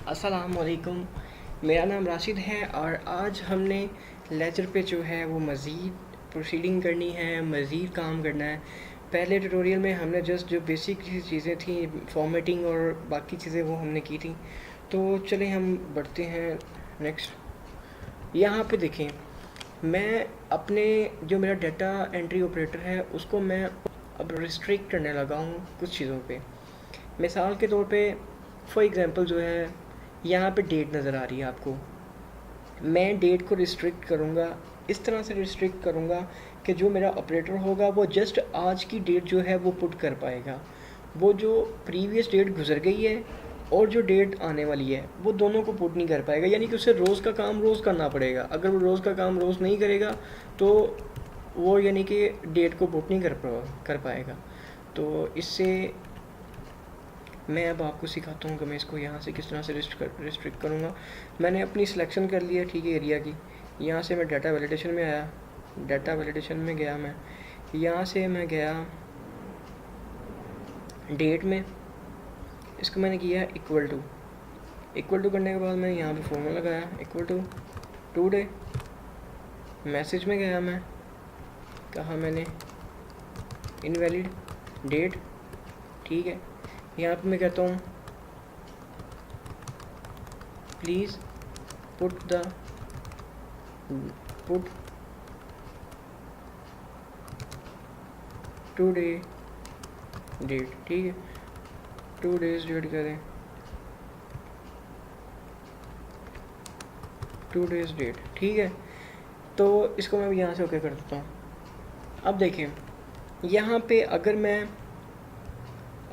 अस्सलामुअलैकुम। मेरा नाम राशिद है और आज हमने लेजर पे जो है वो मज़ीद प्रोसीडिंग करनी है, मज़ीद काम करना है। पहले ट्यूटोरियल में हमने जस्ट जो बेसिक चीज़ें थी, फॉर्मेटिंग और बाकी चीज़ें वो हमने की थी। तो चलें हम बढ़ते हैं नेक्स्ट। यहाँ पे देखें, मैं अपने जो मेरा डाटा एंट्री ऑपरेटर है उसको मैं अब रिस्ट्रिक्ट करने लगा हूँ कुछ चीज़ों पे। मिसाल के तौर पे फॉर एग्ज़ाम्पल जो है यहाँ पे डेट नज़र आ रही है आपको, मैं डेट को रिस्ट्रिक्ट करूँगा, इस तरह से रिस्ट्रिक्ट करूँगा कि जो मेरा ऑपरेटर होगा वो जस्ट आज की डेट जो है वो पुट कर पाएगा। वो जो प्रीवियस डेट गुजर गई है और जो डेट आने वाली है वो दोनों को पुट नहीं कर पाएगा, यानी कि उसे रोज़ का काम रोज़ करना पड़ेगा। अगर वो रोज़ का काम रोज़ नहीं करेगा तो वो यानी कि डेट को पुट नहीं कर पाएगा। तो इससे मैं अब आपको सिखाता हूँ कि मैं इसको यहाँ से किस तरह से रिस्ट्रिक्ट करूँगा। मैंने अपनी सिलेक्शन कर लिया, ठीक है, एरिया की। यहाँ से मैं डाटा वैलिडेशन में आया, डाटा वैलिडेशन में गया, मैं यहाँ से मैं गया डेट में, इसको मैंने किया इक्वल टू करने के बाद मैंने यहाँ पे फॉर्मूला लगाया इक्वल टू टुडे। मैसेज में गया, मैं कहा मैंने इनवैलिड डेट, ठीक है। यहाँ पे मैं कहता हूँ प्लीज़ पुट टुडे डेट, ठीक है, 2 डेज डेट करें, 2 डेज डेट, ठीक है। तो इसको मैं यहाँ से ओके कर देता हूँ। अब देखें यहाँ पे अगर मैं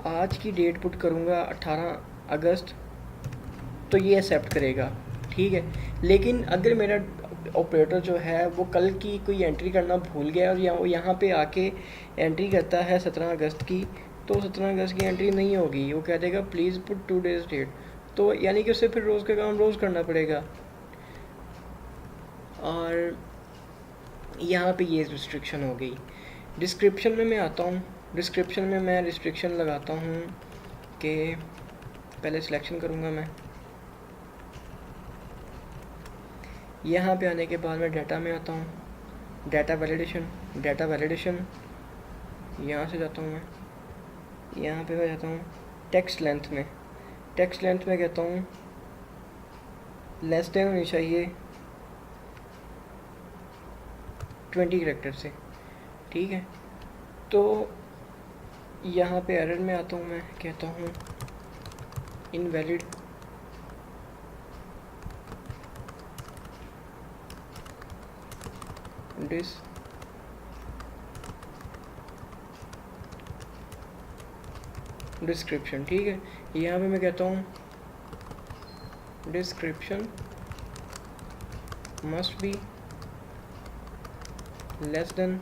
आज की डेट पुट करूँगा 18 अगस्त तो ये एक्सेप्ट करेगा, ठीक है। लेकिन अगर मेरा ऑपरेटर जो है वो कल की कोई एंट्री करना भूल गया और यहाँ पे आके एंट्री करता है 17 अगस्त की, तो 17 अगस्त की एंट्री नहीं होगी, वो कह देगा प्लीज़ पुट 2 डेज डेट। तो यानी कि उसे फिर रोज़ का काम रोज़ करना पड़ेगा। और यहाँ पे ये रिस्ट्रिक्शन हो गई। डिस्क्रिप्शन में मैं आता हूँ, डिस्क्रिप्शन में मैं रिस्ट्रिक्शन लगाता हूँ कि पहले सिलेक्शन करूँगा मैं, यहाँ पे आने के बाद मैं डाटा में आता हूँ, डाटा वैलिडेशन यहाँ से जाता हूँ मैं, यहाँ पे मैं जाता हूँ टेक्स्ट लेंथ में कहता हूँ लेस देन होनी चाहिए 20 कैरेक्टर से, ठीक है। तो यहाँ पे एरर में आता हूँ, मैं कहता हूँ इनवैलिड डिस्क्रिप्शन, ठीक है। यहाँ पे मैं कहता हूँ description must be less than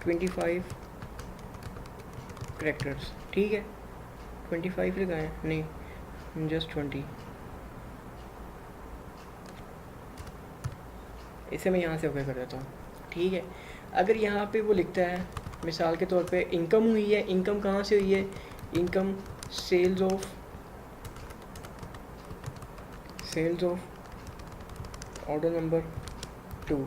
25 characters, ठीक है। 25 लगाएं, नहीं जस्ट 20। इसे मैं यहाँ से ओके कर देता हूँ, ठीक है। अगर यहाँ पे वो लिखता है मिसाल के तौर पे इनकम हुई है, इनकम कहाँ से हुई है, income sales of order number 2,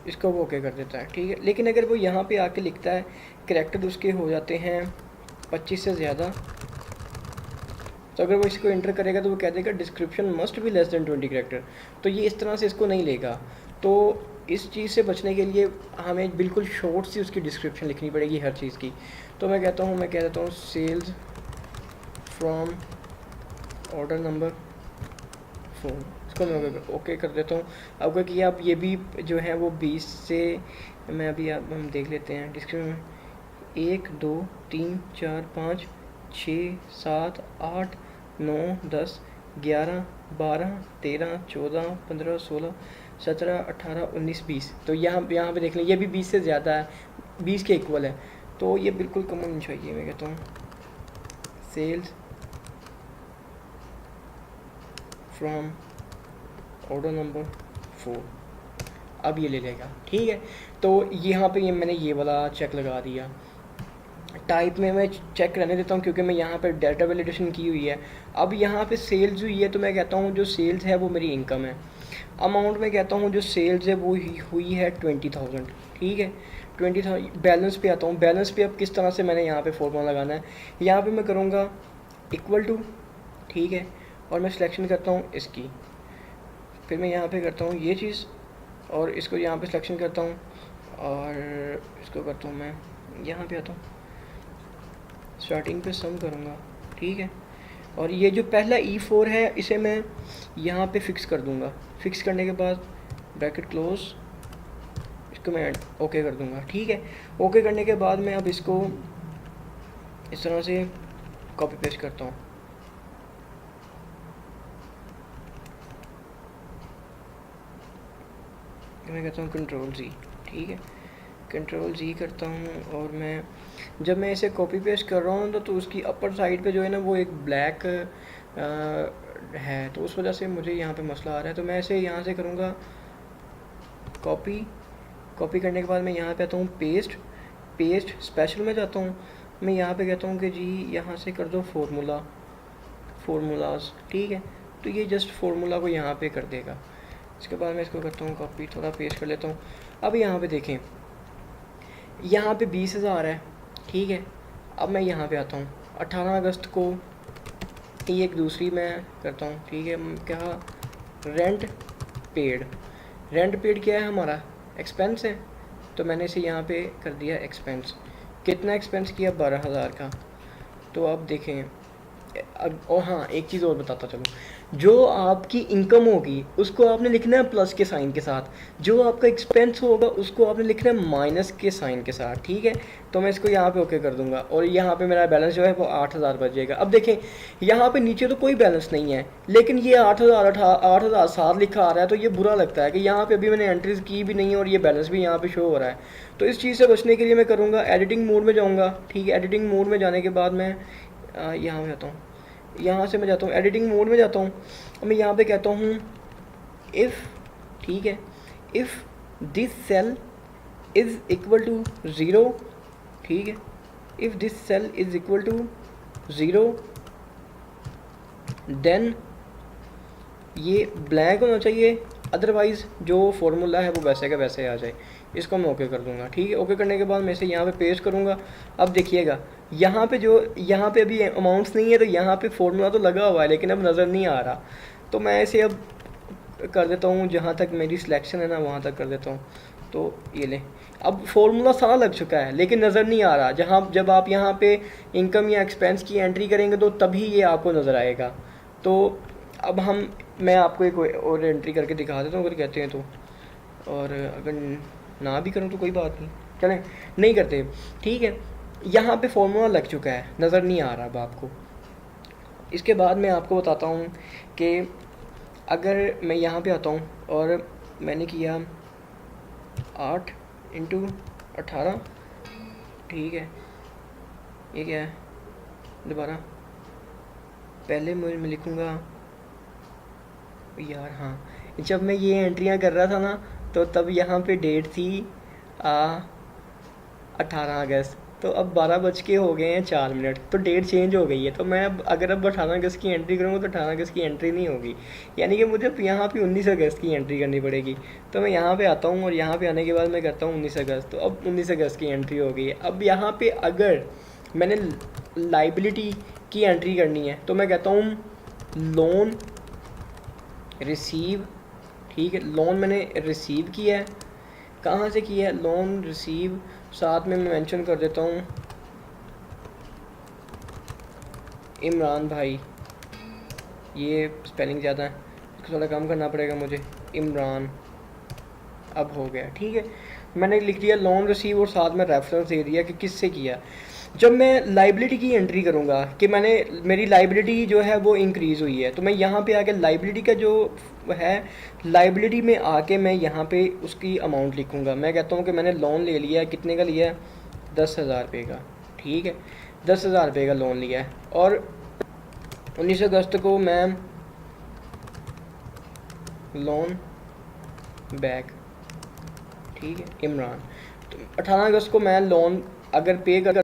इसको वो ओके कर देता है, ठीक है। लेकिन अगर वो यहाँ पे आके लिखता है कैरेक्टर उसके हो जाते हैं 25 से ज़्यादा, तो अगर वो इसको एंटर करेगा तो वो कह देगा description must be less than 20 character. तो ये इस तरह से इसको नहीं लेगा। तो इस चीज़ से बचने के लिए हमें बिल्कुल शॉर्ट सी उसकी डिस्क्रिप्शन लिखनी पड़ेगी हर चीज़ की। तो मैं कह देता हूँ सेल्स फ्रॉम ऑर्डर नंबर 4, इसको मैं ओके कर देता हूँ। अब क्या किया, अब ये भी जो है वो 20 से, मैं अभी हम देख लेते हैं डिस्क्रिप्शन में, 1 2 3 4 5 6 7 8 9 10 11 12 13 14 15 16 17 18 19 20। तो यहाँ पे देख लें ये भी 20 से ज़्यादा है, 20 के इक्वल है। तो ये बिल्कुल कम होनी चाहिए। मैं कहता हूँ सेल्स फ्रॉम ऑर्डर नंबर 4, अब ये ले लेगा, ठीक है। तो यहाँ पे ये मैंने ये वाला चेक लगा दिया। टाइप में मैं चेक रहने देता हूँ क्योंकि मैं यहाँ पे डाटा वैलिडेशन की हुई है। अब यहाँ पे सेल्स हुई है तो मैं कहता हूँ जो सेल्स है वो मेरी इनकम है। अमाउंट में कहता हूँ जो सेल्स है वो हुई है 20,000, ठीक है 20,000। बैलेंस पे आता हूँ। बैलेंस पे अब किस तरह से मैंने यहाँ पे फॉर्मूला लगाना है, यहाँ पे मैं करूँगा इक्वल टू, ठीक है, और मैं सिलेक्शन करता हूँ इसकी, फिर मैं यहाँ पे करता हूँ ये चीज़ और इसको यहाँ पे सिलेक्शन करता हूँ और इसको करता हूँ मैं यहाँ पे आता हूँ, स्टार्टिंग पे सम करूँगा, ठीक है। और ये जो पहला E4 है इसे मैं यहाँ पे फिक्स कर दूँगा। फिक्स करने के बाद ब्रैकेट क्लोज, इसको मैं ओके कर दूँगा, ठीक है। ओके करने के बाद मैं अब इसको इस तरह से कॉपी पेस्ट करता हूँ। मैं कहता हूँ कंट्रोल Z, ठीक है, कंट्रोल Z करता हूँ। और मैं जब मैं इसे कॉपी पेस्ट कर रहा हूँ तो उसकी अपर साइड पे जो है ना वो एक ब्लैक है, तो उस वजह से मुझे यहाँ पे मसला आ रहा है। तो मैं इसे यहाँ से करूँगा कॉपी। कॉपी करने के बाद मैं यहाँ पे आता हूँ पेस्ट। पेस्ट स्पेशल में जाता हूँ, मैं यहाँ पे कहता हूँ कि जी यहाँ से कर दो फार्मूलाज, ठीक है। तो ये जस्ट फार्मूला को यहाँ पे कर देगा। इसके बाद मैं इसको करता हूँ कॉपी, थोड़ा पेस्ट कर लेता हूँ। अब यहाँ पे देखें, यहाँ पे 20,000 है, ठीक है। अब मैं यहाँ पे आता हूँ 18 अगस्त को, ये एक दूसरी मैं करता हूँ, ठीक है। क्या रेंट पेड, रेंट पेड क्या है हमारा एक्सपेंस है, तो मैंने इसे यहाँ पे कर दिया एक्सपेंस। कितना एक्सपेंस किया 12,000 का। तो अब देखें अब, और हाँ एक चीज़ और बताता चलूँ, जो आपकी इनकम होगी उसको आपने लिखना है प्लस के साइन के साथ, जो आपका एक्सपेंस होगा उसको आपने लिखना है माइनस के साइन के साथ, ठीक है। तो मैं इसको यहाँ पे ओके कर दूंगा और यहाँ पे मेरा बैलेंस जो है वो 8,000 बच जाएगा। अब देखें यहाँ पे नीचे तो कोई बैलेंस नहीं है, लेकिन ये 8,007 लिखा आ रहा है, तो ये बुरा लगता है कि यहाँ पे अभी मैंने एंट्रीज की भी नहीं है और ये बैलेंस भी यहाँ पे शो हो रहा है। तो इस चीज़ से बचने के लिए मैं करूँगा एडिटिंग मोड में जाऊँगा, ठीक है। एडिटिंग मोड में जाने के बाद मैं यहाँ में जाता हूँ, यहाँ से मैं जाता हूँ एडिटिंग मोड में जाता हूँ। और मैं यहाँ पे कहता हूँ इफ़, ठीक है, if this cell is equal to 0, ठीक है, if this cell is equal to 0 then ये ब्लैंक होना चाहिए, अदरवाइज़ जो फार्मूला है वो वैसे का वैसे आ जाए। इसको मैं ओके कर दूंगा, ठीक है। ओके करने के बाद मैं इसे यहाँ पे पेस्ट करूँगा। अब देखिएगा यहाँ पे अभी अमाउंट्स नहीं है, तो यहाँ पे फार्मूला तो लगा हुआ है लेकिन अब नज़र नहीं आ रहा। तो मैं इसे अब कर देता हूँ, जहाँ तक मेरी सिलेक्शन है ना वहाँ तक कर देता हूँ। तो ये ले, अब फार्मूला सारा लग चुका है लेकिन नज़र नहीं आ रहा। जब आप यहाँ पे इनकम या एक्सपेंस की एंट्री करेंगे तो तभी ये आपको नज़र आएगा। तो अब मैं आपको एक और एंट्री करके दिखा देता हूँ अगर कहते हैं तो, और अगर ना भी करूँ तो कोई बात नहीं, चलें नहीं करते, ठीक है। यहाँ पे फार्मूला लग चुका है, नज़र नहीं आ रहा अब आपको। इसके बाद मैं आपको बताता हूँ कि अगर मैं यहाँ पे आता हूँ और मैंने किया 8 × 18, ठीक है, ये क्या है दोबारा, पहले मैं लिखूँगा यार, हाँ जब मैं ये एंट्रियाँ कर रहा था ना तो तब यहाँ पे डेट थी 18 अगस्त, तो अब 12 बज के हो गए हैं 4 मिनट, तो डेट चेंज हो गई है। तो मैं अगर अब 18 अगस्त की एंट्री करूँगा तो 18 अगस्त की एंट्री नहीं होगी, यानी कि मुझे यहाँ पे 19 अगस्त की एंट्री करनी पड़ेगी। तो मैं यहाँ पे आता हूँ और यहाँ पे आने के बाद मैं करता हूँ 19 अगस्त, तो अब 19 अगस्त की एंट्री हो गई है। अब यहाँ पे अगर मैंने लाइबिलिटी की एंट्री करनी है तो मैं कहता हूँ लोन रिसीव, ठीक है। लोन मैंने रिसीव किया है, कहाँ से किया है, लोन रिसीव, साथ में मैं मेंशन कर देता हूँ इमरान भाई, ये स्पेलिंग ज़्यादा है, इसको थोड़ा कम करना पड़ेगा मुझे, इमरान। अब हो गया, ठीक है। मैंने लिख दिया लोन रिसीव और साथ में रेफरेंस दे दिया कि किससे किया। जब मैं लाइबिलिटी की एंट्री करूँगा कि मेरी लाइबिलिटी जो है वो इंक्रीज़ हुई है, तो मैं यहाँ पे आके लाइबिलिटी का जो है, लाइबिलिटी में आके मैं यहाँ पे उसकी अमाउंट लिखूँगा। मैं कहता हूँ कि मैंने लोन ले लिया है, कितने का लिया है, 10,000 रुपये का, ठीक है, 10,000 रुपये का लोन लिया है। और 19 अगस्त को मैं लोन बैक, ठीक है, इमरान। तो 18 अगस्त को मैं लोन अगर पे कर